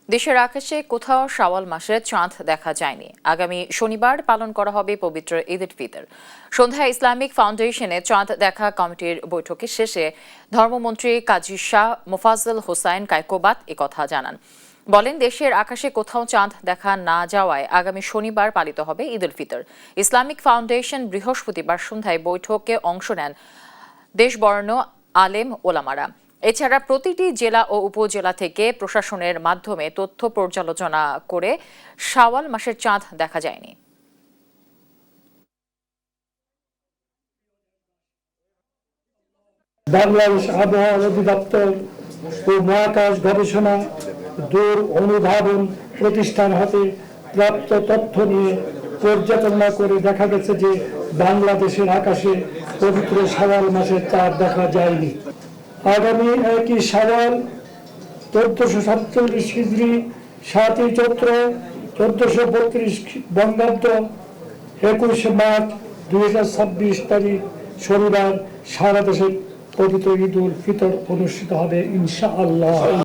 দেশের আকাশে কোথাও শাওয়াল মাসের চাঁদ দেখা যায়নি। আগামী শনিবার পালন করা হবে পবিত্র ঈদ উল ফিতর। সন্ধ্যায় ইসলামিক ফাউন্ডেশনে চাঁদ দেখা কমিটির বৈঠকের শেষে ধর্মমন্ত্রী কাজী শাহ মোফাজ্জল হোসাইন কায়কোবাদ একথা জানান। বলেন, দেশের আকাশে কোথাও চাঁদ দেখা না যাওয়ায় আগামী শনিবার পালিত হবে ঈদ উল ফিতর। ইসলামিক ফাউন্ডেশন বৃহস্পতিবার সন্ধ্যায় বৈঠকে অংশ নেন দেশবরেণ্য আলেম ওলামারা। এছাড়া প্রতিটি জেলা ও উপজেলা থেকে প্রশাসনের মাধ্যমে তথ্য পর্যালোচনা করে শাওয়াল মাসের চাঁদ দেখা যায়নি। বাংলাদেশ আবহাওয়া অধিদপ্তর ও মহাকাশ গবেষণা দূর অনুধাবন প্রতিষ্ঠান হতে প্রাপ্ত তথ্য নিয়ে পর্যালোচনা করে দেখা গেছে যে বাংলাদেশের আকাশে পবিত্র শাওয়াল মাসের চাঁদ দেখা যায়নি। আগামী 1 শাওয়াল 1447 হিজরি 7 চৈত্র 1432 বঙ্গাব্দ 21 মার্চ 2026 তারিখ শনিবার সারা দেশে পবিত্র ঈদ উল ফিতর অনুষ্ঠিত হবে ইনশাআল্লাহ।